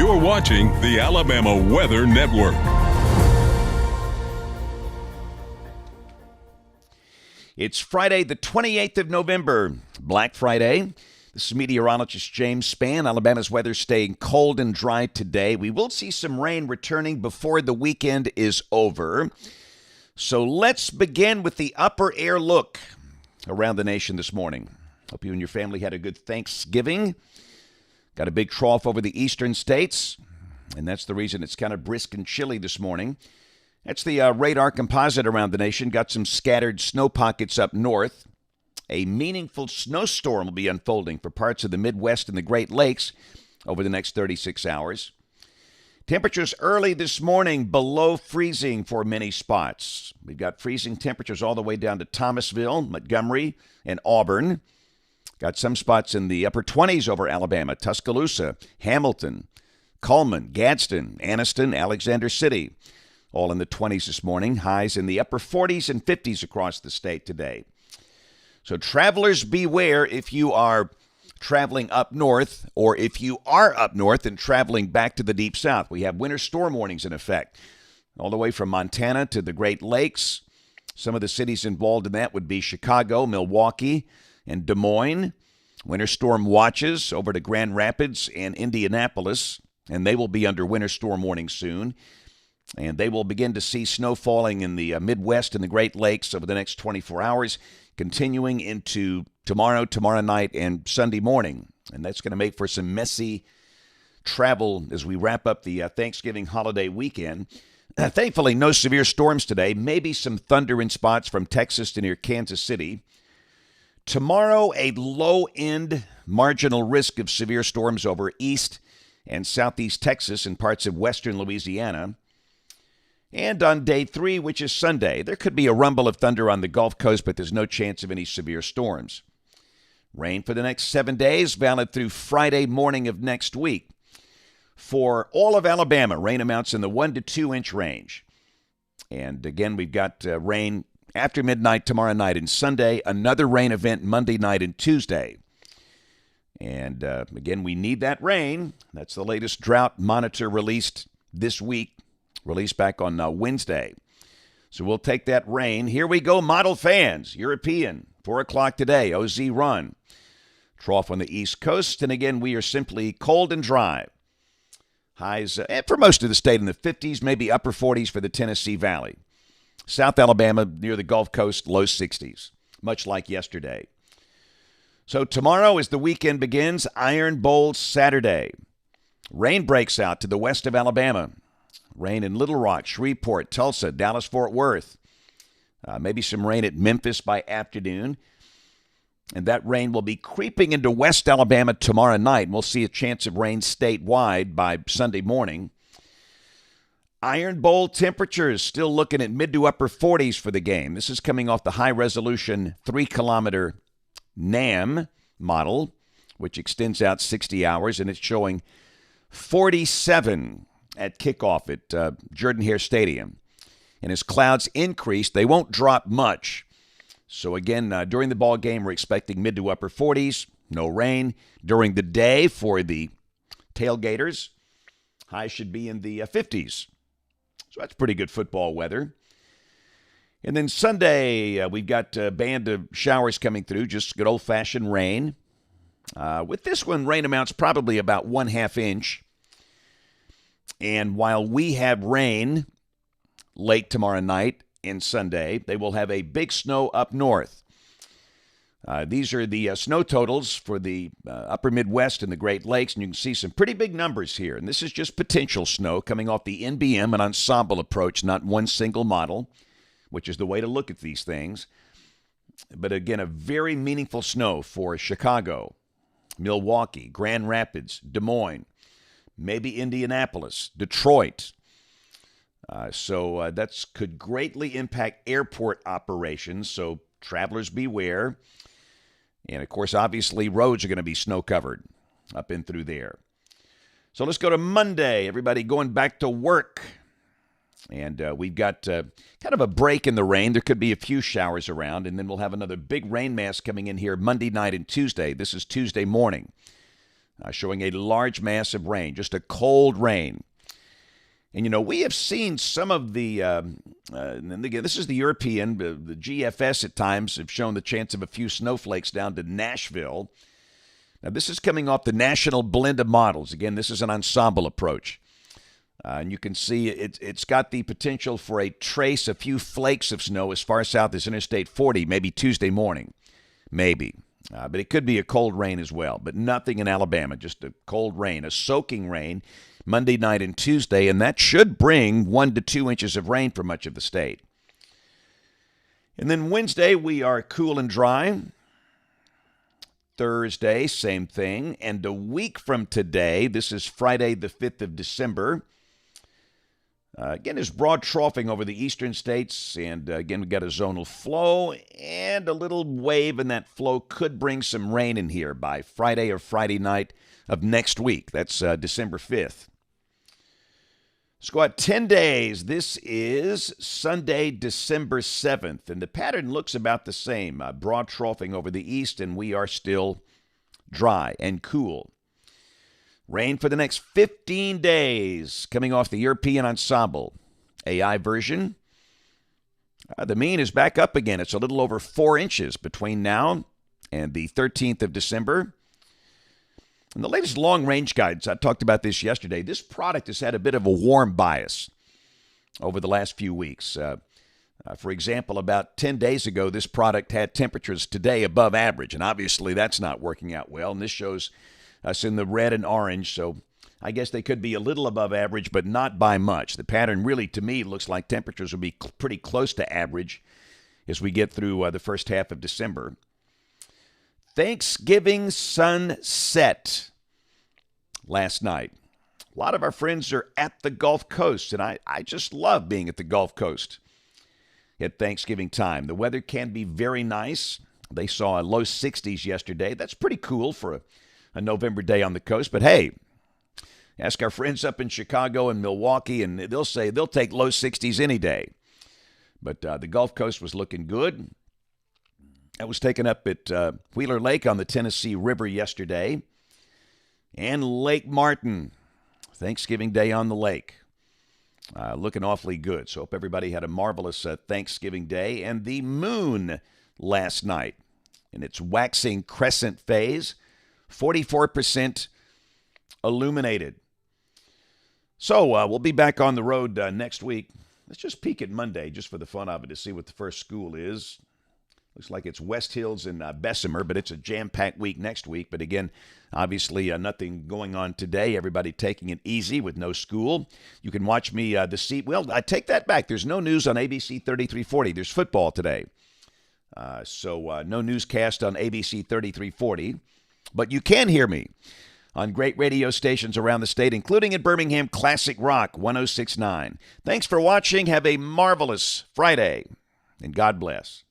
You're watching the Alabama Weather Network. It's Friday, the 28th of November, Black Friday. This is meteorologist James Spann. Alabama's weather staying cold and dry today. We will see some rain returning before the weekend is over. So let's begin with the upper air look around the nation this morning. Hope you and your family had a good Thanksgiving. Got a big trough over the eastern states, and that's the reason it's kind of brisk and chilly this morning. That's the radar composite around the nation. Got some scattered snow pockets up north. A meaningful snowstorm will be unfolding for parts of the Midwest and the Great Lakes over the next 36 hours. Temperatures early this morning below freezing for many spots. We've got freezing temperatures all the way down to Thomasville, Montgomery, and Auburn. Got some spots in the upper 20s over Alabama, Tuscaloosa, Hamilton, Cullman, Gadsden, Anniston, Alexander City. All in the 20s this morning. Highs in the upper 40s and 50s across the state today. So travelers beware if you are traveling up north, or if you are up north and traveling back to the deep south. We have winter storm warnings in effect all the way from Montana to the Great Lakes. Some of the cities involved in that would be Chicago, Milwaukee, and Des Moines. Winter storm watches over to Grand Rapids and Indianapolis, and they will be under winter storm warning soon. And they will begin to see snow falling in the Midwest and the Great Lakes over the next 24 hours, continuing into tomorrow night, and Sunday morning. And that's going to make for some messy travel as we wrap up the Thanksgiving holiday weekend. Thankfully, no severe storms today. Maybe some thunder in spots from Texas to near Kansas City. Tomorrow, a low-end marginal risk of severe storms over east and southeast Texas and parts of western Louisiana. And on day 3, which is Sunday, there could be a rumble of thunder on the Gulf Coast, but there's no chance of any severe storms. Rain for the next 7 days, valid through Friday morning of next week. For all of Alabama, rain amounts in the 1 to 2 inch range. And again, we've got rain after midnight tomorrow night and Sunday, another rain event Monday night and Tuesday. And again, we need that rain. That's the latest drought monitor released this week. Released back on Wednesday. So we'll take that rain. Here we go, model fans. European, 4 o'clock today, OZ run. Trough on the East Coast. And again, we are simply cold and dry. Highs for most of the state in the 50s, maybe upper 40s for the Tennessee Valley. South Alabama near the Gulf Coast, low 60s, much like yesterday. So tomorrow, as the weekend begins, Iron Bowl Saturday. Rain breaks out to the west of Alabama. Rain in Little Rock, Shreveport, Tulsa, Dallas-Fort Worth. Maybe some rain at Memphis by afternoon. And that rain will be creeping into West Alabama tomorrow night. And we'll see a chance of rain statewide by Sunday morning. Iron Bowl temperatures still looking at mid to upper 40s for the game. This is coming off the high-resolution 3-kilometer NAM model, which extends out 60 hours, and it's showing 47 at kickoff at Jordan-Hare Stadium. And as clouds increase, they won't drop much. So again, during the ball game, we're expecting mid to upper 40s, no rain. During the day for the tailgaters, highs should be in the 50s. So that's pretty good football weather. And then Sunday, we've got a band of showers coming through, just good old-fashioned rain. With this one, rain amounts probably about 1/2 inch. And while we have rain late tomorrow night and Sunday, they will have a big snow up north. These are the snow totals for the upper Midwest and the Great Lakes, and you can see some pretty big numbers here. And this is just potential snow coming off the NBM, an ensemble approach, not one single model, which is the way to look at these things. But again, a very meaningful snow for Chicago, Milwaukee, Grand Rapids, Des Moines, maybe Indianapolis, Detroit. So that could greatly impact airport operations, so travelers beware. And, of course, obviously, roads are going to be snow-covered up and through there. So let's go to Monday. Everybody going back to work. And we've got kind of a break in the rain. There could be a few showers around, and then we'll have another big rain mass coming in here Monday night and Tuesday. This is Tuesday morning. showing a large mass of rain, just a cold rain. And, we have seen some of the, and again, this is the European, the GFS at times have shown the chance of a few snowflakes down to Nashville. Now, this is coming off the National Blend of Models. Again, this is an ensemble approach. And you can see it's got the potential for a few flakes of snow as far south as Interstate 40, maybe Tuesday morning. Maybe. But it could be a cold rain as well. But nothing in Alabama, just a cold rain, a soaking rain Monday night and Tuesday, and that should bring 1 to 2 inches of rain for much of the state. And then Wednesday, we are cool and dry. Thursday, same thing. And a week from today, this is Friday the 5th of December. Again, there's broad troughing over the eastern states, and again, we've got a zonal flow, and a little wave, and that flow could bring some rain in here by Friday or Friday night of next week. That's December 5th. Let's go out 10 days. This is Sunday, December 7th, and the pattern looks about the same. Broad troughing over the east, and we are still dry and cool. Rain for the next 15 days, coming off the European ensemble. AI version. The mean is back up again. It's a little over 4 inches between now and the 13th of December. And the latest long-range guidance, I talked about this yesterday, this product has had a bit of a warm bias over the last few weeks. For example, about 10 days ago, this product had temperatures today above average, and obviously that's not working out well, and this shows us in the red and orange, so I guess they could be a little above average, but not by much. The pattern really, to me, looks like temperatures will be pretty close to average as we get through the first half of December. Thanksgiving sunset last night. A lot of our friends are at the Gulf Coast, and I just love being at the Gulf Coast at Thanksgiving time. The weather can be very nice. They saw a low 60s yesterday. That's pretty cool for a November day on the coast, but hey, ask our friends up in Chicago and Milwaukee, and they'll say they'll take low 60s any day. But the Gulf Coast was looking good. I was taken up at Wheeler Lake on the Tennessee River yesterday, and Lake Martin, Thanksgiving Day on the lake. Looking awfully good. So hope everybody had a marvelous Thanksgiving Day. And the moon last night in its waxing crescent phase, 44% illuminated. So we'll be back on the road next week. Let's just peek at Monday just for the fun of it to see what the first school is. Looks like it's West Hills and Bessemer, but it's a jam-packed week next week. But again, obviously nothing going on today. Everybody taking it easy with no school. You can watch me well, I take that back. There's no news on ABC 3340. There's football today. So no newscast on ABC 3340. But you can hear me on great radio stations around the state, including in Birmingham, Classic Rock 106.9. Thanks for watching. Have a marvelous Friday, and God bless.